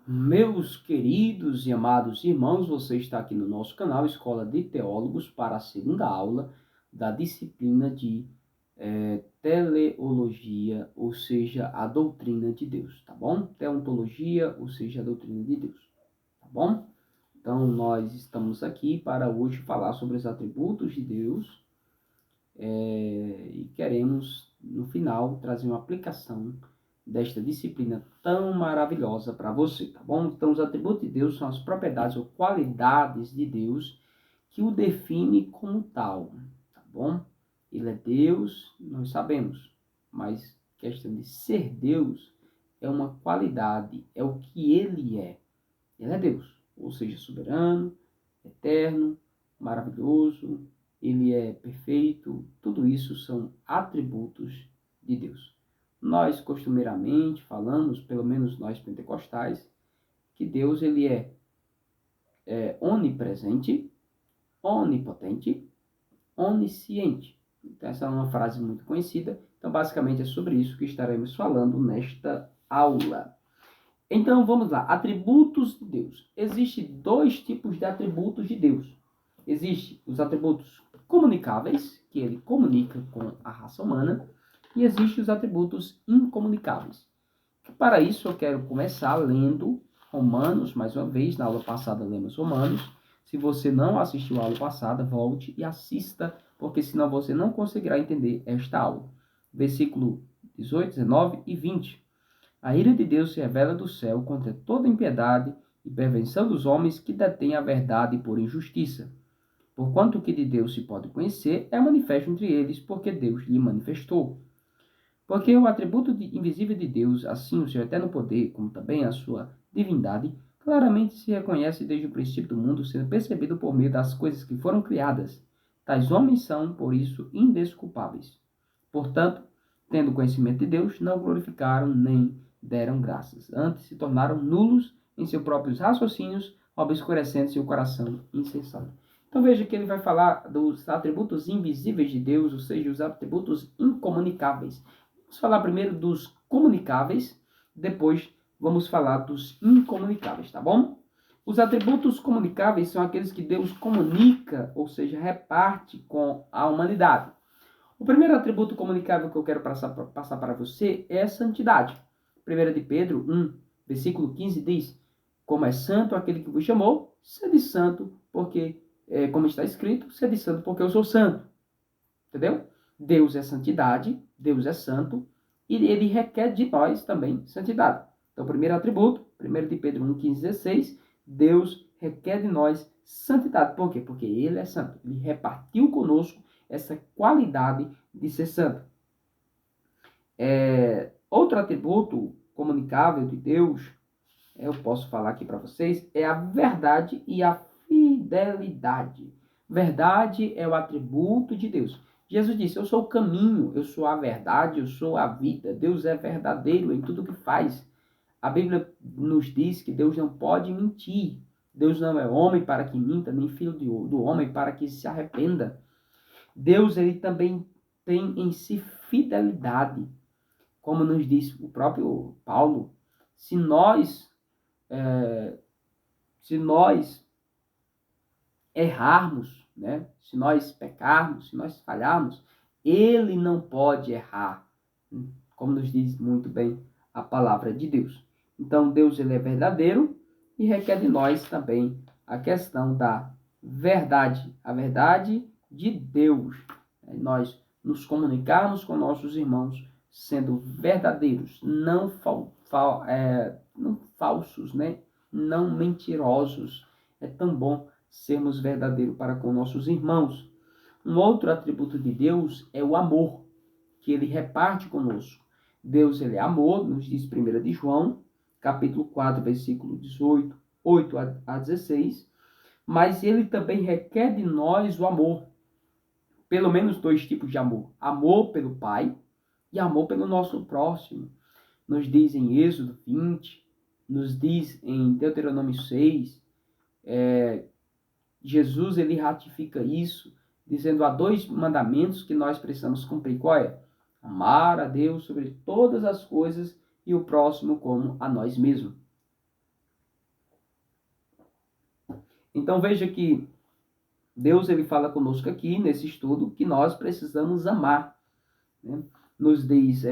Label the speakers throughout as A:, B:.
A: Meus queridos e amados irmãos, você está aqui no nosso canal Escola de Teólogos para a segunda aula da disciplina de teleologia, ou seja, a doutrina de Deus, tá bom? Teontologia, ou seja, a doutrina de Deus, tá bom? Então, nós estamos aqui para hoje falar sobre os atributos de Deus e queremos, no final, trazer uma aplicação desta disciplina tão maravilhosa para você, tá bom? Então, os atributos de Deus são as propriedades ou qualidades de Deus que o define como tal, tá bom? Ele é Deus, nós sabemos, mas questão de ser Deus é uma qualidade, é o que ele é. Ele é Deus, ou seja, soberano, eterno, maravilhoso, ele é perfeito, tudo isso são atributos de Deus. Nós costumeiramente falamos, pelo menos nós pentecostais, que Deus ele é onipresente, onipotente, onisciente. Então, essa é uma frase muito conhecida. Então, basicamente, é sobre isso que estaremos falando nesta aula. Então, vamos lá. Atributos de Deus. Existem dois tipos de atributos de Deus. Existem os atributos comunicáveis, que ele comunica com a raça humana, e existem os atributos incomunicáveis. Para isso, eu quero começar lendo Romanos, mais uma vez. Na aula passada, lemos Romanos. Se você não assistiu a aula passada, volte e assista, porque senão você não conseguirá entender esta aula. Versículo 18, 19 e 20. A ira de Deus se revela do céu contra toda impiedade e perversão dos homens que detêm a verdade por injustiça. Porquanto o que de Deus se pode conhecer é manifesto entre eles, porque Deus lhe manifestou. Porque o atributo invisível de Deus, assim o seu eterno poder, como também a sua divindade, claramente se reconhece desde o princípio do mundo, sendo percebido por meio das coisas que foram criadas. Tais homens são, por isso, indesculpáveis. Portanto, tendo conhecimento de Deus, não glorificaram nem deram graças. Antes se tornaram nulos em seus próprios raciocínios, obscurecendo seu coração insensato. Então veja que ele vai falar dos atributos invisíveis de Deus, ou seja, os atributos incomunicáveis. Vamos falar primeiro dos comunicáveis, depois vamos falar dos incomunicáveis, tá bom? Os atributos comunicáveis são aqueles que Deus comunica, ou seja, reparte com a humanidade. O primeiro atributo comunicável que eu quero passar para você é a santidade. 1 de Pedro 1, versículo 15 diz: como é santo aquele que vos chamou, sede santo, porque, como está escrito, sede santo porque eu sou santo. Entendeu? Deus é santidade, Deus é santo, e ele requer de nós também santidade. Então, o primeiro atributo, 1 de Pedro 1, 15, 16, Deus requer de nós santidade. Por quê? Porque ele é santo. Ele repartiu conosco essa qualidade de ser santo. Outro atributo comunicável de Deus, eu posso falar aqui para vocês, é a verdade e a fidelidade. Verdade é o atributo de Deus. Jesus disse: eu sou o caminho, eu sou a verdade, eu sou a vida. Deus é verdadeiro em tudo que faz. A Bíblia nos diz que Deus não pode mentir. Deus não é homem para que minta, nem filho do homem para que se arrependa. Deus ele também tem em si fidelidade. Como nos diz o próprio Paulo, se nós errarmos, né? Se nós pecarmos, se nós falharmos, ele não pode errar, como nos diz muito bem a palavra de Deus. Então, Deus ele é verdadeiro e requer de nós também a questão da verdade, a verdade de Deus. Nós nos comunicarmos com nossos irmãos sendo verdadeiros, não falsos, né? Não mentirosos. É tão bom sermos verdadeiros para com nossos irmãos. Um outro atributo de Deus é o amor, que ele reparte conosco. Deus ele é amor, nos diz 1 de João, capítulo 4, versículo 18, 8 a 16, mas ele também requer de nós o amor. Pelo menos dois tipos de amor. Amor pelo Pai e amor pelo nosso próximo. Nos diz em Êxodo 20, nos diz em Deuteronômio 6, Jesus ele ratifica isso, dizendo há dois mandamentos que nós precisamos cumprir. Qual é? Amar a Deus sobre todas as coisas e o próximo como a nós mesmos. Então veja que Deus ele fala conosco aqui nesse estudo que nós precisamos amar, né? Nos diz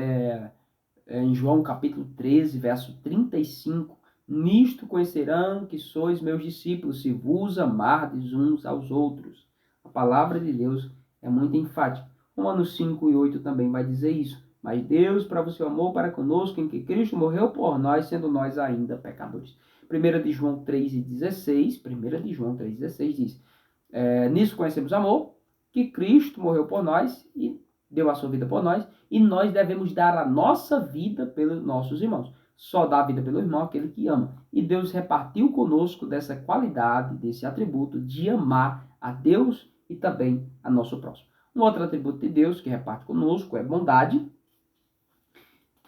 A: em João capítulo 13, verso 35, nisto conhecerão que sois meus discípulos, se vos amardes uns aos outros. A palavra de Deus é muito enfática. Romanos 5 e 8 também vai dizer isso. Mas Deus, para o seu amor para conosco, em que Cristo morreu por nós, sendo nós ainda pecadores. 1 de João 3,16, 1 de João 3,16 diz, nisso conhecemos o amor, que Cristo morreu por nós e deu a sua vida por nós, e nós devemos dar a nossa vida pelos nossos irmãos. Só dá a vida pelo irmão aquele que ama. E Deus repartiu conosco dessa qualidade, desse atributo de amar a Deus e também a nosso próximo. Um outro atributo de Deus que reparte conosco é bondade,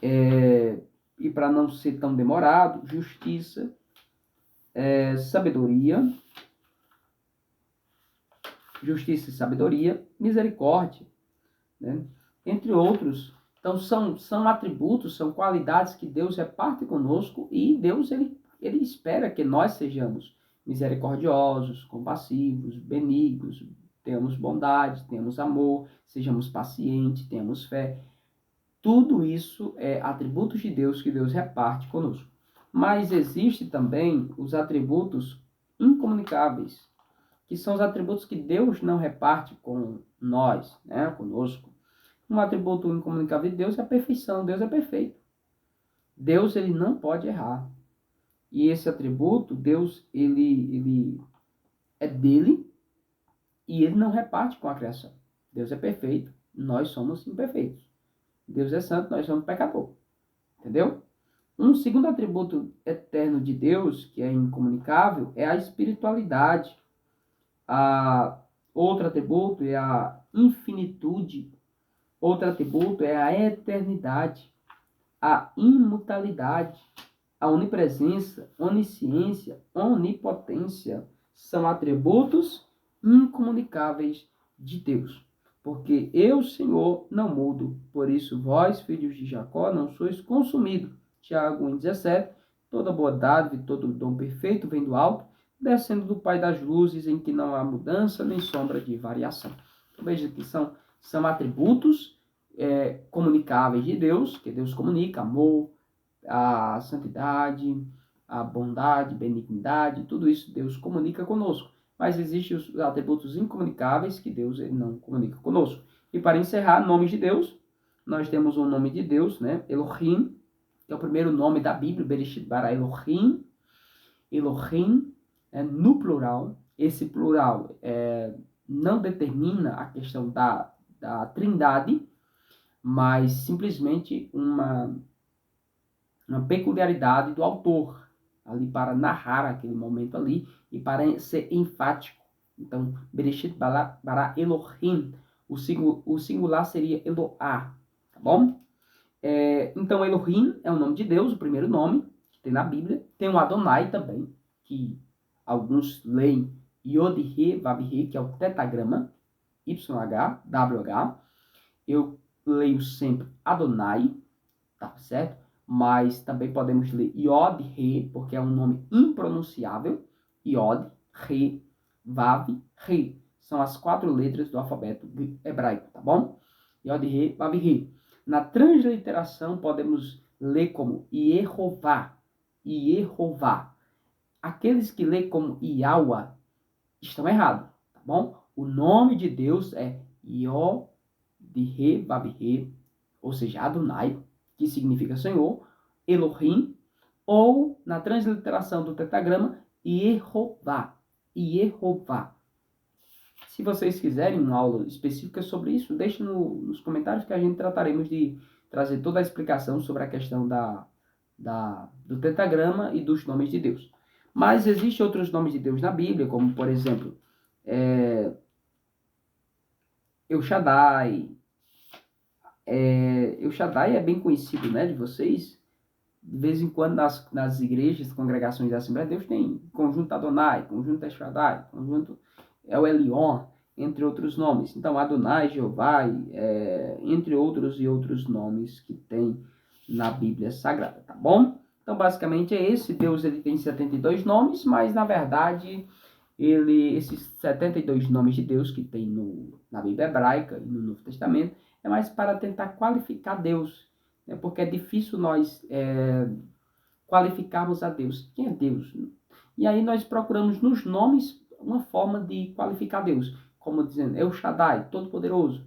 A: e para não ser tão demorado, justiça, sabedoria, justiça e sabedoria, misericórdia, né? Entre outros. Então são atributos, são qualidades que Deus reparte conosco e Deus ele espera que nós sejamos misericordiosos, compassivos, benignos, tenhamos bondade, tenhamos amor, sejamos pacientes, tenhamos fé. Tudo isso é atributos de Deus que Deus reparte conosco. Mas existe também os atributos incomunicáveis, que são os atributos que Deus não reparte com nós, né, conosco. Um atributo incomunicável de Deus é a perfeição. Deus é perfeito. Deus ele não pode errar. E esse atributo, Deus ele é dele e ele não reparte com a criação. Deus é perfeito, nós somos imperfeitos. Deus é santo, nós somos pecadores. Entendeu? Um segundo atributo eterno de Deus, que é incomunicável, é a espiritualidade. Outro atributo é a infinitude. Outro atributo é a eternidade, a imutabilidade, a onipresença, onisciência, onipotência. São atributos incomunicáveis de Deus. Porque eu, Senhor, não mudo. Por isso, vós, filhos de Jacó, não sois consumidos. Tiago 1,17. Toda boa dádiva e todo dom perfeito vem do alto, descendo do Pai das luzes, em que não há mudança nem sombra de variação. Então, veja que são atributos comunicáveis de Deus, que Deus comunica, amor, a santidade, a bondade, benignidade, tudo isso Deus comunica conosco. Mas existem os atributos incomunicáveis que Deus ele não comunica conosco. E para encerrar, nomes de Deus, nós temos um nome de Deus, né? Elohim, que é o primeiro nome da Bíblia, Bereshit bara Elohim. Elohim, no plural. Esse plural não determina a questão da trindade, mas simplesmente uma peculiaridade do autor, ali para narrar aquele momento ali e para ser enfático. Então, Bereshit bara Elohim, o singular seria Eloá, tá bom? Então, Elohim é o nome de Deus, o primeiro nome que tem na Bíblia. Tem o Adonai também, que alguns leem Yod-He, Vav-He, que é o tetagrama, YH, WH. Eu leio sempre Adonai, tá certo? Mas também podemos ler Yod-He, porque é um nome impronunciável. Yod, He, Vav, He. São as 4 letras do alfabeto hebraico, tá bom? Yod-He, Vav, He. Na transliteração, podemos ler como Yehová, Yehová. Aqueles que lêem como Yahweh estão errados, tá bom? O nome de Deus é Yod-He, Vav-He, ou seja, Adonai, que significa Senhor, Elohim, ou, na transliteração do tetagrama, Yehová, Yehová. Se vocês quiserem uma aula específica sobre isso, deixe nos comentários que a gente trataremos de trazer toda a explicação sobre a questão do tetagrama e dos nomes de Deus. Mas existem outros nomes de Deus na Bíblia, como, por exemplo, El Shaddai. El Shaddai é bem conhecido, né, de vocês. De vez em quando nas igrejas, congregações da Assembleia de Deus tem conjunto Adonai, conjunto El Shaddai, conjunto El Elyon, entre outros nomes. Então, Adonai, Jeová, entre outros e outros nomes que tem na Bíblia Sagrada, tá bom? Então, basicamente é esse. Deus ele tem 72 nomes, mas, na verdade, esses 72 nomes de Deus que tem na Bíblia hebraica e no Novo Testamento, é mais para tentar qualificar Deus, né? Porque é difícil nós qualificarmos a Deus. Quem é Deus? E aí nós procuramos nos nomes uma forma de qualificar Deus, como dizendo, El Shaddai, Todo-Poderoso,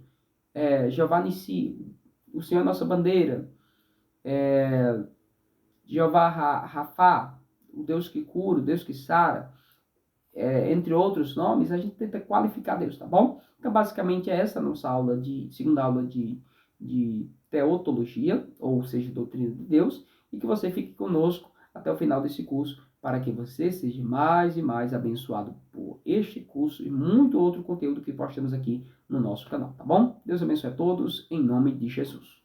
A: Jeová Nissi, o Senhor é nossa bandeira, Jeová Rafá, o Deus que cura, o Deus que sara, entre outros nomes, a gente tenta qualificar Deus, tá bom? Então, basicamente, é essa a nossa segunda aula de teotologia, ou seja, doutrina de Deus, e que você fique conosco até o final desse curso, para que você seja mais e mais abençoado por este curso e muito outro conteúdo que postamos aqui no nosso canal, tá bom? Deus abençoe a todos, em nome de Jesus.